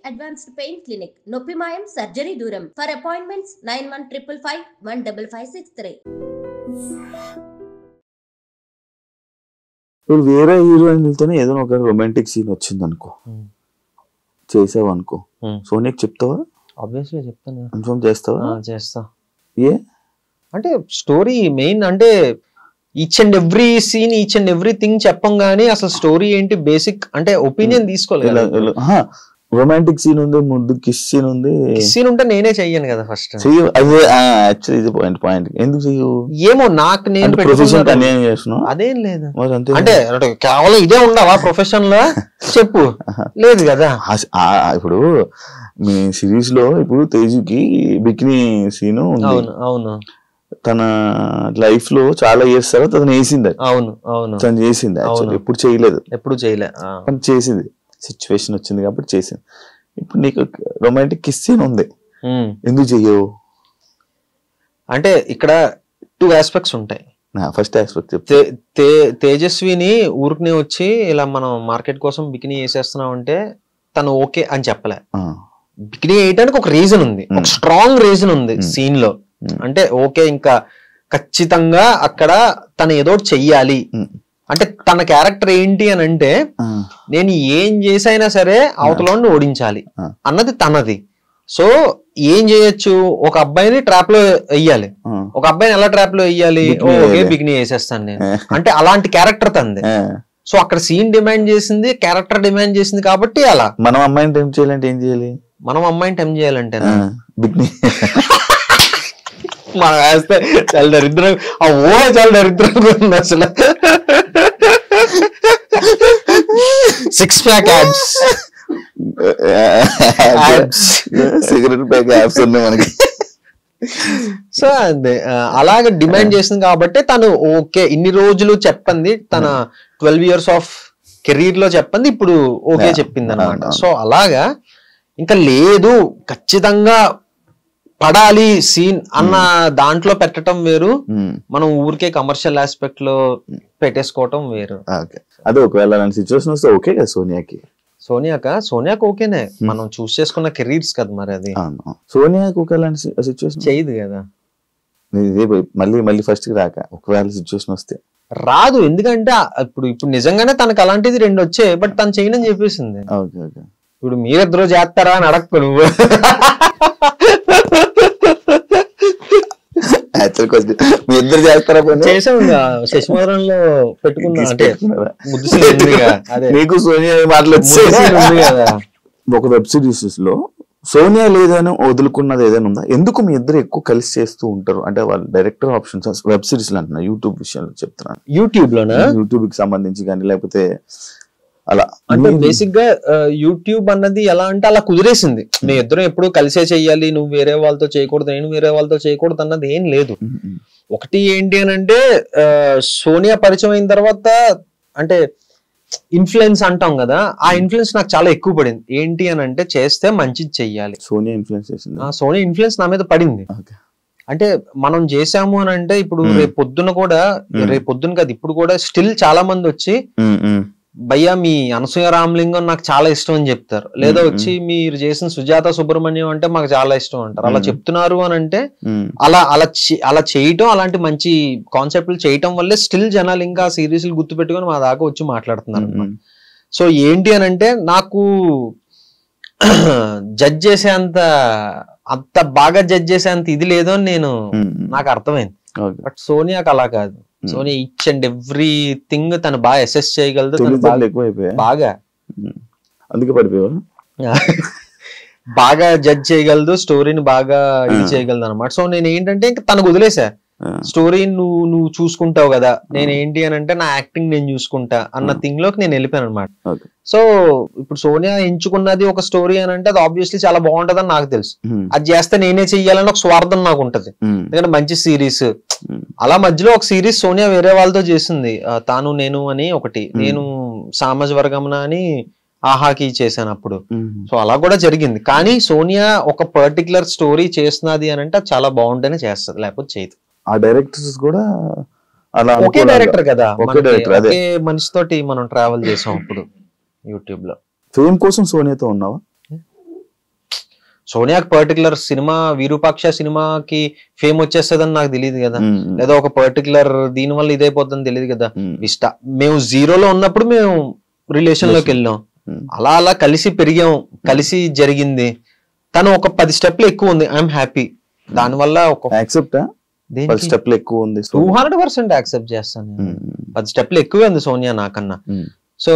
Advanced pain clinic. నొప్పి మాయం, surgery దూరం. For appointments 9155515563. ఇప్పుడు వేరే హీరోయిన్లతోనే ఏదో ఒక రొమాంటిక్ సీన్ వచ్చింది అనుకో, చేసావు అనుకో, సోనియాకి చెప్తావా? ఆబ్వియస్లీ చెప్తాను. ఇన్ఫార్మ్ చేస్తావా? చేస్తా. ఏ అంటే స్టోరీ మెయిన్, అంటే each and every scene, each and everything చెప్పం గానీ అసలు స్టోరీ ఏంటి బేసిక్ అంటే ఒపీనియన్ తీసుకోవాలి. రొమాంటిక్ సీన్ ఉంది, ముందు కిస్ సీన్ ఉంది. సీన్ ఉంటే నేనే చెయ్యను కదా ఫస్ట్. అదే యాక్చువల్లీ ఇది పాయింట్. ఎందుకు చెయ్యవు? ఏమో నాకు నేను ప్రొఫెషన్ అన్యాయం చేస్తున్నావు. అదేం లేదు అంటే కేవలం ఇదే ఉండవా ప్రొఫెషన్ లో చెప్పు, లేదు కదా. ఇప్పుడు మీ సిరీస్ లో ఇప్పుడు తేజుకి బికినీ సీన్ ఉంది. అవును తన లైఫ్ లో చాలా ఇయర్స్ తర్వాత తను వేసింది. అవును తను చేసింది. ఎప్పుడు చేయలేదు, కానీ చేసింది. సిచ్యువేషన్ వచ్చింది కాబట్టి చేసింది. ఇప్పుడు నీకు రొమాంటిక్ కిస్ సీన్ ఉంది, ఎందుకు చెయ్యవు? అంటే ఇక్కడ 2 ఆస్పెక్ట్స్ ఉంటాయి. ఫస్ట్ ఆస్పెక్ట్ చెప్తే, తేజస్విని ఊరికి వచ్చి ఇలా మనం మార్కెట్ కోసం బికినీ వేసేస్తున్నాం అంటే తను ఓకే అని చెప్పలే. బికినీ వేయడానికి ఒక రీజన్ ఉంది, ఒక స్ట్రాంగ్ రీజన్ ఉంది సీన్ లో. అంటే ఓకే ఇంకా ఖచ్చితంగా అక్కడ తను ఏదో చెయ్యాలి అంటే తన క్యారెక్టర్ ఏంటి అని అంటే నేను ఏం చేసైనా సరే అవతలని ఓడించాలి అన్నది తనది. సో ఏం చేయొచ్చు, ఒక అబ్బాయిని ట్రాప్ లో వెయ్యాలి. ఒక అబ్బాయిని ఎలా ట్రాప్ లో వెయ్యాలి? ఓకే బికినీ వేసేస్తాను నేను అంటే అలాంటి క్యారెక్టర్ తనది. సో అక్కడ సీన్ డిమాండ్ చేసింది, క్యారెక్టర్ డిమాండ్ చేసింది కాబట్టి అలా. మనం అమ్మాయిని టెంప్ట్ చేయాలంటే ఏం చేయాలి? మనం అమ్మాయిని టెంప్ట్ చేయాలంటే బికినీ మనం వేస్తే చాలా దరిద్రం, ఆ ఊహ చాలా దరిద్రంగా ఉంది అసలు. 6 pack ads, cigarette pack ads ఉన్నాయి మనకి. సో అదే అలాగే డిమాండ్ చేసింది కాబట్టి తను ఓకే ఇన్ని రోజులు చెప్పింది, తన 12 years ఆఫ్ కెరీర్ లో చెప్పింది ఇప్పుడు ఓకే చెప్పింది అనమాట. సో అలాగా ఇంకా లేదు ఖచ్చితంగా పడాలి సీన్ అన్న దాంట్లో పెట్టడం వేరు, మనం ఊరికే కమర్షియల్ ఆస్పెక్ట్ లో పెట్టేసుకోవటం వేరు. అదే ఒకవేళ సిచ్యువేషన్ వస్తే ఓకే కదా సోనియాకి ఓకేనే, మనం చూస్ చేసుకున్న కెరీర్స్ కదా మరి. అది సోనియాకి ఒకవేళ సిచ్యువేషన్ చేయదు కదా, మళ్ళీ ఫస్ట్ కి రాక ఒకవేళ సిచ్యువేషన్ వస్తే రాదు. ఎందుకంటే ఇప్పుడు నిజంగానే తనకు అలాంటిది 2 వచ్చాయి, బట్ తను చేయనని చెప్పేసింది. ఇప్పుడు మీరిద్దరూ చేస్తారా అని అడగకు నువ్వు. మీ ఇద్దరు చేస్తారా? చేసాం శశిమోహన్లో పెట్టుకున్నా అంటే నీకు సోనియా మాట్లాడుతుంది కదా. ఒక వెబ్ సిరీస్ లో సోనియా లేదని వదులుకున్నది ఏదైనా ఉందా? ఎందుకు మీ ఇద్దరు ఎక్కువ కలిసి చేస్తూ ఉంటారు? అంటే వాళ్ళు డైరెక్టర్ ఆప్షన్స్ వెబ్ సిరీస్ లో అంటున్నా, యూట్యూబ్ విషయంలో చెప్తున్నాను. యూట్యూబ్ కి సంబంధించి కానీ లేకపోతే అలా అంటే బేసిక్ గా యూట్యూబ్ అన్నది ఎలా అంటే అలా కుదిరేసింది. మీ ఇద్దరం ఎప్పుడు కలిసే చెయ్యాలి, నువ్వు వేరే వాళ్ళతో చేయకూడదు, నేను వేరే వాళ్ళతో చేయకూడదు అన్నది ఏం లేదు. ఒకటి ఏంటి అని అంటే సోనియా పరిచయం అయిన తర్వాత అంటే ఇన్ఫ్లుయెన్స్ అంటాం కదా, ఆ ఇన్ఫ్లుయెన్స్ నాకు చాలా ఎక్కువ పడింది. ఏంటి అని అంటే చేస్తే మంచిది చెయ్యాలి. సోనియా ఇన్ఫ్లుయెన్స్ నా మీద పడింది. అంటే మనం చేసాము అని అంటే ఇప్పుడు రేపు పొద్దున కాదు ఇప్పుడు కూడా స్టిల్ చాలా మంది వచ్చి భయ్యా మీ అనసూయ రామలింగం నాకు చాలా ఇష్టం అని చెప్తారు, లేదా వచ్చి మీరు చేసిన సుజాత సుబ్రహ్మణ్యం అంటే మాకు చాలా ఇష్టం అంటారు. అలా చెప్తున్నారు అని అంటే అలా చేయటం, అలాంటి మంచి కాన్సెప్ట్లు చేయటం వల్లే స్టిల్ జనాలు ఇంకా సిరీస్లు గుర్తుపెట్టుకొని మా దాకా వచ్చి మాట్లాడుతున్నారు. సో ఏంటి అని అంటే నాకు జడ్జ్ చేసేంత అంత బాగా జడ్జ్ చేసేంత ఇది లేదు అని నాకు అర్థమైంది. బట్ సోనియాకి అలా కాదు. సోనియా ఈచ్ అండ్ ఎవ్రీథింగ్ తను బాగా అసెస్ చేయగలదు, బాగా అందుకే పడిపోయావా, బాగా జడ్జ్ చేయగలదు, స్టోరీని బాగా ఇది చేయగలదు అనమాట. సో నేను ఏంటంటే ఇంకా తనకు వదిలేసా, స్టోరీ నువ్వు చూసుకుంటావు కదా, నేను ఏంటి అని అంటే నా యాక్టింగ్ నేను చూసుకుంటా అన్న థింగ్ లోకి నేను వెళ్ళిపోయాను అనమాట. సో ఇప్పుడు సోనియా ఎంచుకున్నది ఒక స్టోరీ అని అంటే అది ఆబ్వియస్లీ చాలా బాగుంటదని నాకు తెలుసు. అది చేస్తే నేనే చెయ్యాలని ఒక స్వార్థం నాకు ఉంటది, ఎందుకంటే మంచి సిరీస్. అలా మధ్యలో ఒక సిరీస్ సోనియా వేరే వాళ్ళతో చేసింది, తాను నేను అని ఒకటి, నేను సామాజ వర్గమున అని ఆహాకి చేశాను అప్పుడు. సో అలా కూడా జరిగింది. కానీ సోనియా ఒక పర్టికులర్ స్టోరీ చేస్తున్నది అని అంటే చాలా బాగుంటేనే చేస్తుంది, లేకపోతే చేయదు. ఆ డైరెక్టర్స్ కూడా ఒకే డైరెక్టర్ కదా, ఒకే మనిషితోటి మనం ట్రావెల్ చేసాం అప్పుడు యూట్యూబ్ లో. ఫేమ్ కోసం సోనియాతో ఉన్నావా? సోనియాకి పర్టికులర్ సినిమా విరూపాక్ష సినిమాకి ఫేమ్ వచ్చేస్తుందని నాకు తెలియదు కదా, లేదా ఒక పర్టికులర్ దీని వల్ల ఇదైపోతుందని తెలియదు కదా. మేము 0లో ఉన్నప్పుడు మేము రిలేషన్ లోకి వెళ్ళాం, అలా అలా కలిసి పెరిగాం, కలిసి జరిగింది. తను ఒక 10 స్టెప్లు ఎక్కువ ఉంది, ఐఎమ్ హ్యాపీ. దానివల్ల ఒక 10 స్టెప్లు ఎక్కువ ఉంది, 200% యాక్సెప్ట్ చేస్తాను. 10 స్టెప్లు ఎక్కువే ఉంది సోనియా నాకన్నా. సో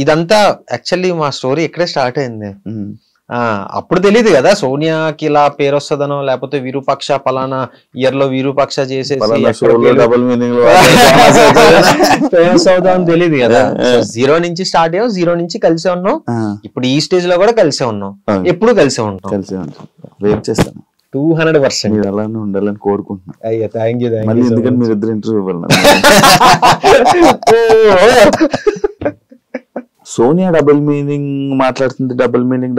ఇదంతా యాక్చువల్లీ మా స్టోరీ ఇక్కడే స్టార్ట్ అయింది. అప్పుడు తెలియదు కదా సోనియాకి ఇలా పేరు వస్తుందనో, లేకపోతే విరూపాక్ష పలానా ఇయర్ లో విరూపాక్ష చేసేసి ఫేమస్ అవుదాం తెలియదు కదా. 0 నుంచి స్టార్ట్ అయ్యాం, 0 నుంచి కలిసే ఉన్నాం, ఇప్పుడు ఈ స్టేజ్ లో కూడా కలిసే ఉన్నాం, ఎప్పుడు కలిసే ఉంటాం. వెయిట్ చేస్తాను 200% మీరు అలానే ఉండాలని కోరుకుంటున్నాను. అయ్యా థ్యాంక్ యూ. మళ్ళీ ఎందుకంటే మీరు ఇద్దరు ఇంటర్వ్యూ ఇవ్వాలి. సోనియా డబుల్ మీనింగ్ మాట్లాడుతుంది, డబుల్ మీనింగ్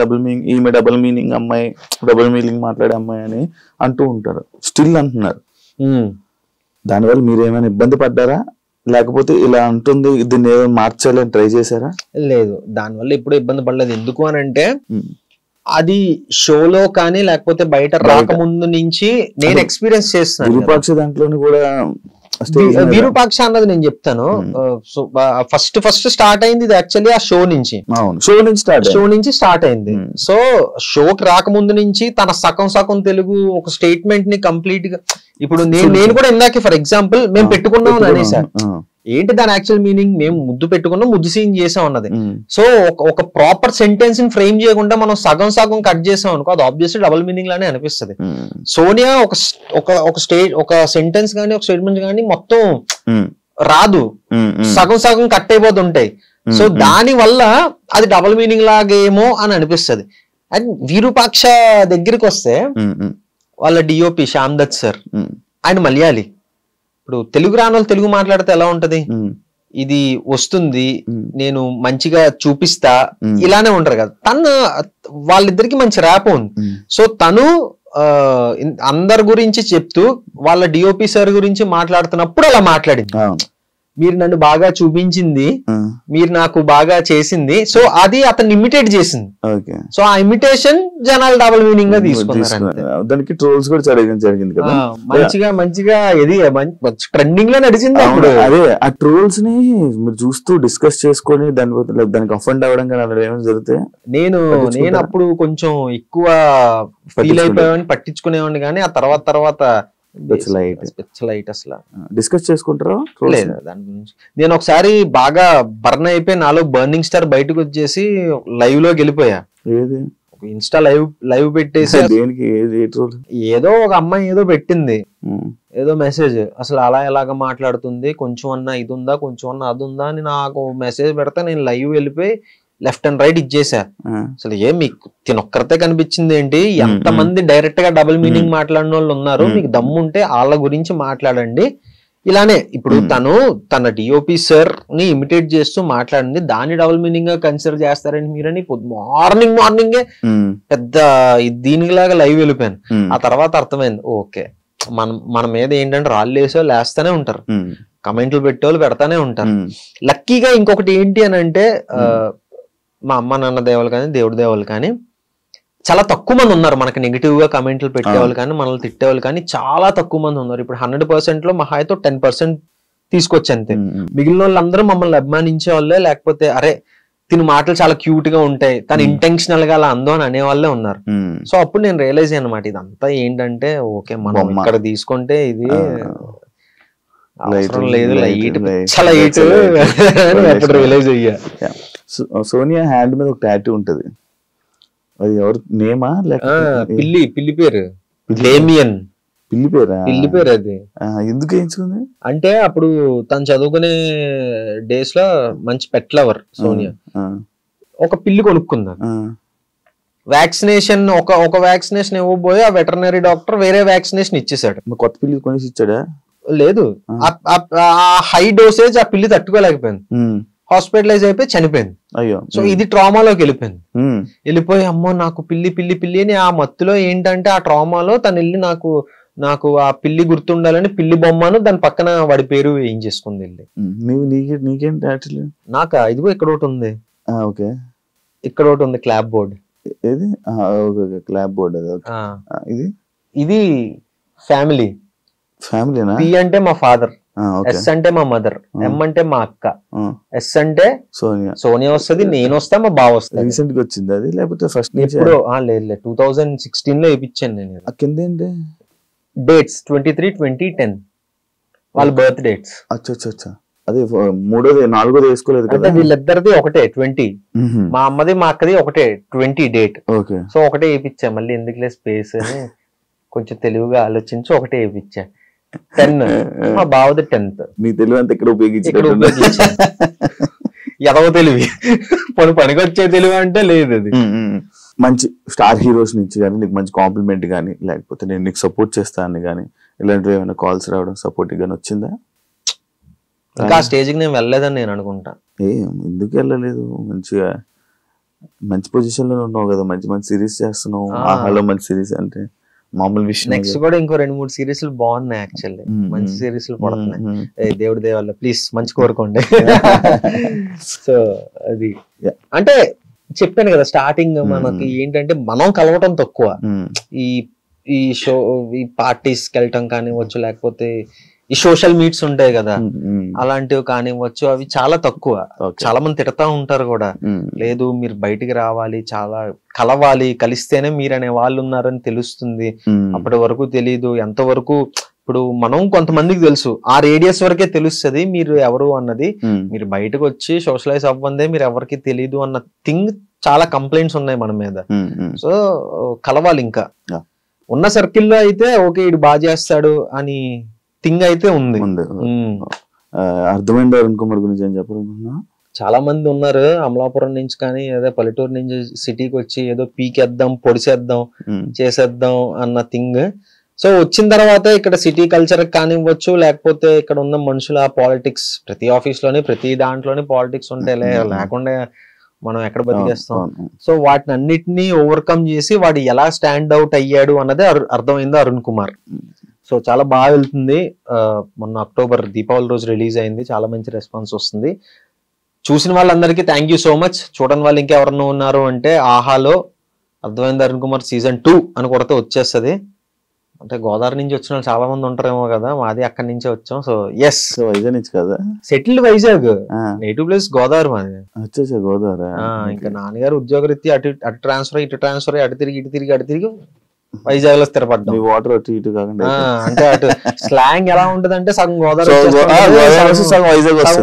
ఈమె డబుల్ మీనింగ్ అమ్మాయి, డబుల్ మీనింగ్ మాట్లాడే అమ్మాయి అని అంటూ ఉంటారు, స్టిల్ అంటున్నారు. దానివల్ల మీరు ఏమైనా ఇబ్బంది పడ్డారా, లేకపోతే ఇలా అంటుంది దీన్ని ఏమైనా మార్చాలని ట్రై చేశారా? లేదు, దానివల్ల ఎప్పుడు ఇబ్బంది పడలేదు. ఎందుకు అని అంటే అది షోలో కానీ లేకపోతే బయట రాకముందు నుంచి నేను ఎక్స్పీరియన్స్ చేస్తున్నాను. విరూపాక్ష దాంట్లోని కూడా విరూపాక్ష అన్నది నేను చెప్తాను. సో ఫస్ట్ స్టార్ట్ అయింది ఇది యాక్చువల్లీ ఆ షో నుంచి స్టార్ట్ అయింది. సో షోకి రాకముందు నుంచి తన సగం తెలుగు ఒక స్టేట్మెంట్ ని కంప్లీట్ గా, ఇప్పుడు నేను కూడా ఇందాక ఫర్ ఎగ్జాంపుల్ మేము పెట్టుకున్నాం అనేసారు, ఏంటి దాని యాక్చువల్ మీనింగ్, మేము ముద్దు పెట్టుకున్నాం, ముద్దు సీన్ చేసాం అన్నది. సో ఒక ప్రాపర్ సెంటెన్స్ ని ఫ్రేమ్ చేయకుండా మనం సగం కట్ చేసాం అనుకో, అది ఆబ్వియస్లీ డబుల్ మీనింగ్ లానే అనిపిస్తుంది. సోనియా ఒక సెంటెన్స్ కానీ ఒక స్టేట్మెంట్ కానీ మొత్తం రాదు, సగం కట్ అయిపోతుంటాయి. సో దాని వల్ల అది డబుల్ మీనింగ్ లాగేమో అని అనిపిస్తుంది. అండ్ విరూపాక్ష దగ్గరికి వస్తే వాళ్ళ డిఓపి శ్యామ్ దత్ సార్, ఆయన మలయాళీ. ఇప్పుడు తెలుగు రాని వాళ్ళు తెలుగు మాట్లాడితే ఎలా ఉంటది, ఇది వస్తుంది నేను మంచిగా చూపిస్తా ఇలానే ఉంటారు కదా. వాళ్ళిద్దరికి మంచి ర్యాప్ ఉంది. సో తను అందరి గురించి చెప్తూ వాళ్ళ డిఓపి సార్ గురించి మాట్లాడుతున్నప్పుడు అలా మాట్లాడింది, మీరు నన్ను బాగా చూపించింది, మీరు నాకు బాగా చేసింది. సో అది అతను ఇమిటేట్ చేసింది. సో ఆ ఇమిటేషన్ జనాలు డబుల్ మీనింగ్ గా తీసుకున్నారు. దానికి ట్రోల్స్ కూడా జరిగింది కదా, మంచిగా ఇది ట్రెండింగ్ లో నడిచింది. అప్పుడు అదే ఆ ట్రోల్స్ ని మీరు చూస్తూ డిస్కస్ చేసుకొని దానికి అఫెండ్ అవ్వడం కానీ అలా ఏమైనా జరిగితే నేను అప్పుడు కొంచెం ఎక్కువ ఫీల్ అయిపోయామని పట్టించుకునేవాడిని, కానీ ఆ తర్వాత అసలు డిస్కస్ చేసుకుంటారా? లేదు దాని గురించి. నేను ఒకసారి బాగా బర్న్ అయిపోయి నాలో బర్నింగ్ స్టార్ బయటకు వచ్చేసి లైవ్ లోకి వెళ్ళిపోయా. ఇన్స్టా లైవ్ పెట్టేసి ఏదో ఒక అమ్మాయి ఏదో పెట్టింది, ఏదో మెసేజ్, అసలు అలా ఎలాగ మాట్లాడుతుంది, కొంచెం అన్నా ఇది ఉందా, కొంచెం అన్నా అది ఉందా అని నాకు మెసేజ్ పెడితే నేను లైవ్ వెళ్ళిపోయి లెఫ్ట్ అండ్ రైట్ ఇచ్చేసా. అసలు మీకు తినొక్కరితే కనిపించింది ఏంటి, ఎంత మంది డైరెక్ట్ గా డబుల్ మీనింగ్ మాట్లాడిన వాళ్ళు ఉన్నారు, మీకు దమ్ముంటే వాళ్ళ గురించి మాట్లాడండి. ఇలానే ఇప్పుడు తన డిఓపి సార్ ని ఇమిటేట్ చేస్తూ మాట్లాడింది, దాన్ని డబుల్ మీనింగ్ గా కన్సిడర్ చేస్తారని మీరని మార్నింగే పెద్ద దీనిలాగా లైవ్ వెళ్ళిపోయాను. ఆ తర్వాత అర్థమైంది, ఓకే మన మీద ఏంటంటే రాళ్ళు వేసో లేస్తానే ఉంటారు, కమెంట్లు పెట్టేవాళ్ళు పెడతానే ఉంటారు. లక్కీగా ఇంకొకటి ఏంటి అని అంటే మా అమ్మ నాన్న దేవాలు కానీ దేవుడి దేవాలు కానీ చాలా తక్కువ మంది ఉన్నారు మనకి నెగిటివ్ గా కమెంట్లు పెట్టేవాళ్ళు కానీ మనల్ని తిట్టేవాళ్ళు కానీ చాలా తక్కువ మంది ఉన్నారు. ఇప్పుడు 100% లో మహా అయితే 10% తీసుకొచ్చి అంతే. మిగిలిన వాళ్ళందరూ మమ్మల్ని అభిమానించే వాళ్ళే, లేకపోతే అరే తిని మాటలు చాలా క్యూట్ గా ఉంటాయి, తను ఇంటెన్షనల్ గా అలా అందో అని అనే వాళ్ళే ఉన్నారు. సో అప్పుడు నేను రియలైజ్ అయ్యాను అనమాట, ఇదంతా ఏంటంటే ఓకే మనం ఇక్కడ తీసుకుంటే ఇది అవసరం లేదు, లైట్ రియలైజ్ అయ్యా. సోనియా హ్యాండ్ మీద ఒక టాటూ ఉంటది, అది ఎవరు నేమా? పిల్లి పేరు లేమియన్. పిల్లి పేరు అది. ఎందుకు వేయించుకుంది అంటే అప్పుడు తను చదువుకునే డేస్ లో మంచి పెట్ లవర్ సోనియా, ఒక పిల్లి కొనుక్కుందా. వ్యాక్సినేషన్ ఒక వ్యాక్సినేషన్ ఇవ్వబోయి ఆ వెటర్నరీ డాక్టర్ వేరే వ్యాక్సినేషన్ ఇచ్చేసాడు. కొత్త పిల్లి కొనేసి ఇచ్చాడా? లేదు, ఆ హై డోసేజ్ ఆ పిల్లి తట్టుకోలేకపోయింది, హాస్పిటలైజ్ అయిపోయి చనిపోయింది. అయ్యో. సో ఇది ట్రామాలోకి వెళ్ళిపోయి అమ్మో నాకు పిల్లి అని ఆ మత్తులో ఏంటంటే ఆ ట్రామాలో తను వెళ్ళి నాకు ఆ పిల్లి గుర్తుండాలని పిల్లి బొమ్మను దాని పక్కన వాడి పేరు వేయించేసుకుంది వెళ్ళి. నాకా ఇదిగో ఇక్కడ ఒకటి ఉంది, ఇక్కడ ఒకటి ఉంది క్లాప్ బోర్డ్. ఏది క్లాప్ బోర్డ్ అది ఇది ఇది ఫ్యామిలీ. ఫ్యామిలీనా? పి అంటే మా ఫాదర్, ఎస్ అంటే మా మదర్, ఎం అంటే మా అక్క, ఎస్ అంటే సోనియా వస్తుంది, నేను వస్తా, మా బావ వస్తుంది. రీసెంట్ గా వచ్చింది అది లేకపోతే ఫస్ట్ ఇప్పుడు లేదు 2016 లో వేయించాను నేను. కింద ఏంటి డేట్స్ 23/20/10 వాళ్ళ బర్త్ డేట్స్. అచ్చా అదే మూడోది నాలుగోది వేసుకోలేదు అంటే వీళ్ళిద్దరిది ఒకటే 20, మా అమ్మది మా అక్కది ఒకటే 20 డేట్. ఓకే. సో ఒకటే వేయించా, మళ్ళీ ఎందుకులే స్పేస్ అని కొంచెం తెలివిగా ఆలోచించి ఒకటే వేయించా. 10 మా బావది 10th. మీ తెలివి అంతా ఇక్కడ ఉపయోగించి ఎదవ తెలివి, పనికొచ్చే తెలివి అంటే లేదు అది. మంచి స్టార్ హీరోస్ నుంచి కానీ నీకు మంచి కాంప్లిమెంట్ కానీ లేకపోతే నేను నీకు సపోర్ట్ చేస్తాను కానీ ఇలాంటివి ఏమైనా కాల్స్ రావడం సపోర్ట్ గానీ వచ్చిందా? ఇంకా ఆ స్టేజ్కి నేను వెళ్ళలేదని నేను అనుకుంటా. ఎందుకు వెళ్ళలేదు? మంచిగా మంచి పొజిషన్ లో ఉన్నావు కదా, మంచి మంచి సిరీస్ చేస్తున్నావు. ఆహాలో మంచి సిరీస్ అంటే మామూలు విషయం. నెక్స్ట్ కూడా ఇంకో 2-3 సిరీస్లు బాగున్నాయి యాక్చువల్లీ, మంచి సిరీస్లు పడుతున్నాయి. దేవుడి దేవాల ప్లీజ్ మంచి కోరుకోండి. సో అది అంటే చెప్పాను కదా స్టార్టింగ్, మనకి ఏంటంటే మనం కలవటం తక్కువ. ఈ షో ఈ పార్టీస్కి వెళ్ళటం కానివ్వచ్చు, లేకపోతే ఈ సోషల్ మీట్స్ ఉంటాయి కదా అలాంటివి కానివ్వచ్చు, అవి చాలా తక్కువ. చాలా మంది తిడతా ఉంటారు కూడా, లేదు మీరు బయటికి రావాలి, చాలా కలవాలి, కలిస్తేనే మీరు అనే వాళ్ళు ఉన్నారని తెలుస్తుంది. అప్పటి వరకు తెలీదు. ఎంతవరకు ఇప్పుడు మనం కొంతమందికి తెలుసు, ఆ రేడియస్ వరకే తెలుస్తుంది మీరు ఎవరు అన్నది. మీరు బయటకు వచ్చి సోషలైజ్ అవ్వందే మీరు ఎవరికి తెలీదు అన్న థింగ్ చాలా కంప్లైంట్స్ ఉన్నాయి మన మీద. సో కలవాలి. ఇంకా ఉన్న సర్కిల్లో అయితే ఓకే ఇడు బాగా చేస్తాడు అని థింగ్ అయితే ఉంది. అర్థమైంది. అరుణ్ కుమార్ గురించి ఏం చెప్పాలనుకున్నా? చాలా మంది ఉన్నారు అమలాపురం నుంచి కానీ ఏదో పల్లెటూరు నుంచి సిటీకి వచ్చి ఏదో పీకేద్దాం, పొడిసేద్దాం, చేసేద్దాం అన్న థింగ్. సో వచ్చిన తర్వాత ఇక్కడ సిటీ కల్చర్ కానివ్వచ్చు, లేకపోతే ఇక్కడ ఉన్న మనుషుల పాలిటిక్స్, ప్రతి ఆఫీస్ లోనే ప్రతి దాంట్లోనే పాలిటిక్స్ ఉంటాయి, లేకుండా మనం ఎక్కడ బతికేస్తాం. సో వాటిని అన్నిటినీ ఓవర్కమ్ చేసి వాడు ఎలా స్టాండ్ అవుట్ అయ్యాడు అన్నదే అర్థమైంది అరుణ్ కుమార్. సో చాలా బాగా వెళ్తుంది. మొన్న అక్టోబర్ దీపావళి రోజు రిలీజ్ అయింది, చాలా మంచి రెస్పాన్స్ వస్తుంది. చూసిన వాళ్ళందరికీ థ్యాంక్ యూ సో మచ్. చూడని వాళ్ళు ఇంకెవరన్నా ఉన్నారు అంటే ఆహాలో అర్థమైంది అరుణ్ కుమార్ సీజన్ 2 అని కొడితే వచ్చేస్తుంది. అంటే గోదావరి నుంచి వచ్చిన వాళ్ళు చాలా మంది ఉంటారేమో కదా, మాది అక్కడి నుంచే వచ్చాం. సో ఎస్, వైజాగ్ నుంచి కదా, settled Vizag, native place Godavari మాది. వచ్చేసా గోదావరి. ఇంకా నాన్నగారు ఉద్యోగరీత్యా అటు ట్రాన్స్ఫర్ ఇటు ట్రాన్స్ఫర్, అటు తిరిగి వైజాగ్ లో స్థిరపడ్డాం. వాటర్ అటు ఇటు కాకుండా అంటే అటు స్లాంగ్ ఎలా ఉంటది అంటే సగం గోదావరి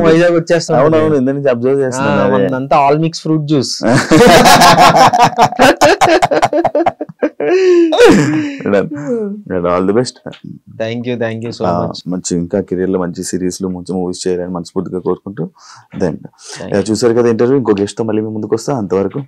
వైజాగ్ వచ్చేస్తాం. అవునవును, ఇంత నుంచి అబ్జర్వ్ చేస్తాను. అంతా all mix fruit juice. All the best. Thank you so much. మంచి ఇంకా కెరీర్ లో మంచి సిరీస్ లో మంచి మూవీస్ చేయాలని మనస్ఫూర్తిగా కోరుకుంటూ చూసారు కదా ఇంటర్వ్యూ. ఇంకో గెస్ట్ తో మళ్ళీ మీ ముందుకు వస్తా. అంతవరకు